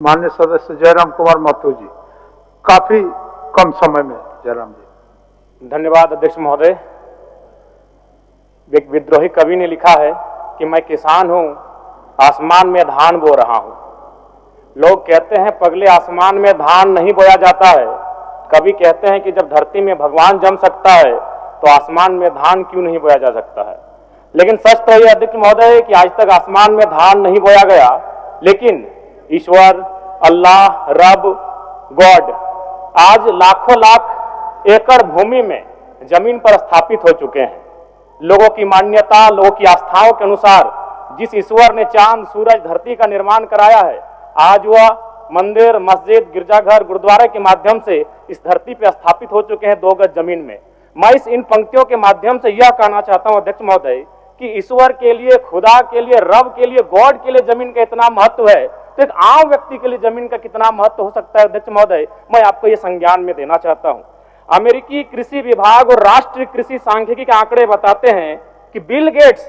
माननीय सदस्य जयराम कुमार महतो जी, काफी कम समय में। जयराम जी। धन्यवाद अध्यक्ष महोदय। एक विद्रोही कवि ने लिखा है कि मैं किसान हूं, आसमान में धान बो रहा हूं। लोग कहते हैं पगले आसमान में धान नहीं बोया जाता है। कवि कहते हैं कि जब धरती में भगवान जम सकता है तो आसमान में धान क्यों नहीं बोया जा सकता है। लेकिन सच तो यह अध्यक्ष महोदय कि आज तक आसमान में धान नहीं बोया गया, लेकिन ईश्वर, अल्लाह, रब, गॉड आज लाखों लाख एकड़ भूमि में जमीन पर स्थापित हो चुके हैं। लोगों की मान्यता, लोगों की आस्थाओं के अनुसार जिस ईश्वर ने चांद, सूरज, धरती का निर्माण कराया है, आज वह मंदिर, मस्जिद, गिरजाघर, गुरुद्वारे के माध्यम से इस धरती पर स्थापित हो चुके हैं 2 गज जमीन में। मैं इन पंक्तियों के माध्यम से यह कहना चाहता हूं अध्यक्ष महोदय कि ईश्वर के लिए, खुदा के लिए, रब के लिए, गॉड के लिए जमीन का इतना महत्व है तो एक आम व्यक्ति के लिए जमीन का कितना महत्व हो सकता है अध्यक्ष महोदय, मैं आपको यह संज्ञान में देना चाहता हूं। अमेरिकी कृषि विभाग और राष्ट्रीय कृषि सांख्यिकी के आंकड़े बताते हैं कि बिल गेट्स,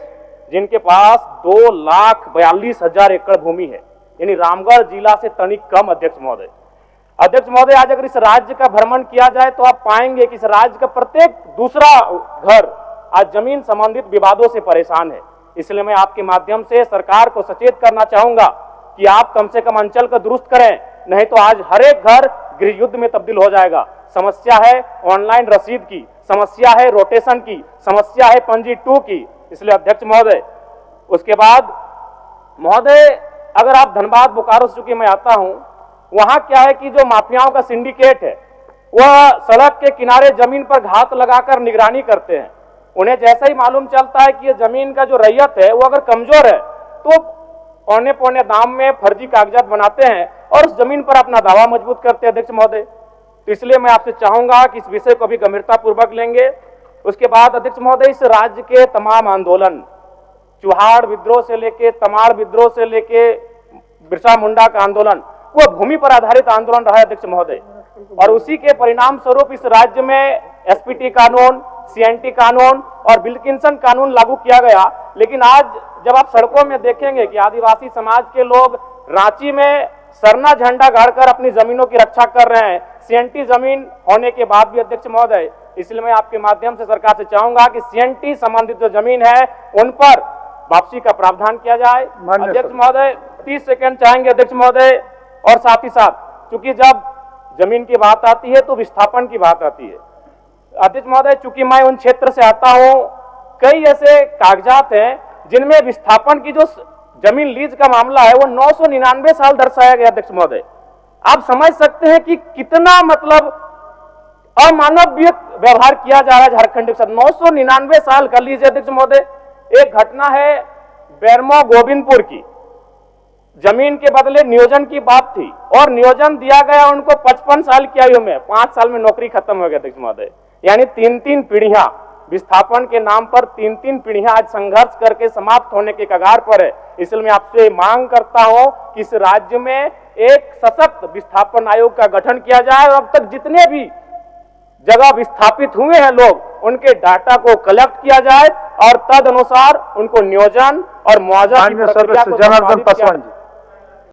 जिनके पास 2,42,000 एकड़ भूमि है, यानी रामगढ़ जिला से तनिक कम अध्यक्ष महोदय। अध्यक्ष महोदय, आज अगर इस राज्य का भ्रमण किया जाए तो आप पाएंगे कि इस राज्य का प्रत्येक दूसरा घर आज जमीन संबंधित विवादों से परेशान है। इसलिए मैं आपके माध्यम से सरकार को सचेत करना चाहूंगा कि आप कम से कम अंचल को दुरुस्त करें, नहीं तो आज हर एक घर गृह युद्ध में तब्दील हो जाएगा। समस्या है ऑनलाइन रसीद की, समस्या है रोटेशन की, समस्या है पंजी 2 की। इसलिए अध्यक्ष महोदय, उसके बाद महोदय, अगर आप धनबाद, बोकारो से चूंकि मैं आता हूं, वहां क्या है कि जो माफियाओं का सिंडिकेट है वह सड़क के किनारे जमीन पर घात लगाकर निगरानी करते हैं। उन्हें जैसा ही मालूम चलता है कि ये जमीन का जो रैयत है वो अगर कमजोर है तो पौने पौने दाम में फर्जी कागजात बनाते हैं और उस जमीन पर अपना दावा मजबूत करते हैं अध्यक्ष महोदय। तो इसलिए मैं आपसे चाहूंगा कि इस विषय को भी गंभीरता पूर्वक लेंगे। उसके बाद अध्यक्ष महोदय, इस राज्य के तमाम आंदोलन, चुहाड़ विद्रोह से लेके, तमाड़ विद्रोह से लेके बिरसा मुंडा का आंदोलन, वो भूमि पर आधारित आंदोलन रहा है अध्यक्ष महोदय। और उसी के परिणाम स्वरूप इस राज्य में एसपीटी कानून, सीएनटी कानून और विल्किंसन कानून लागू किया गया। लेकिन आज जब आप सड़कों में देखेंगे कि आदिवासी समाज के लोग रांची में सरना झंडा गाड़कर अपनी जमीनों की रक्षा कर रहे हैं, सीएनटी जमीन होने के बाद भी अध्यक्ष महोदय। इसलिए मैं आपके माध्यम से सरकार से चाहूंगा कि सीएनटी संबंधित जो जमीन है उन पर वापसी का प्रावधान किया जाए। अध्यक्ष महोदय, 30 सेकंड चाहेंगे अध्यक्ष महोदय। और साथ ही साथ चूंकि जब जमीन की बात आती है तो विस्थापन की बात आती है अध्यक्ष महोदय। चूंकि मैं उन क्षेत्र से आता हूं, कई ऐसे कागजात हैं जिनमें विस्थापन की जो जमीन लीज का मामला है वो 999 साल दर्शाया गया अध्यक्ष महोदय। आप समझ सकते हैं कि कितना मतलब अमानवीय व्यवहार किया जा रहा है झारखंड के साथ। 999 साल कर लीजिए अध्यक्ष महोदय। एक घटना है बेरमो गोविंदपुर की, जमीन के बदले नियोजन की बात थी और नियोजन दिया गया उनको 55 साल की आयु में, 5 साल में नौकरी खत्म हो गया अध्यक्ष महोदय। यानी 3-3 पीढ़ियां विस्थापन के नाम पर 3-3 पीढ़ियां आज संघर्ष करके समाप्त होने के कगार पर है। इसलिए मैं आपसे मांग करता हूं कि इस राज्य में एक सशक्त विस्थापन आयोग का गठन किया जाए और अब तक जितने भी जगह विस्थापित हुए हैं लोग, उनके डाटा को कलेक्ट किया जाए और तद अनुसार उनको नियोजन और मुआवजा की प्रक्रिया को जनार्दन पासवान जी।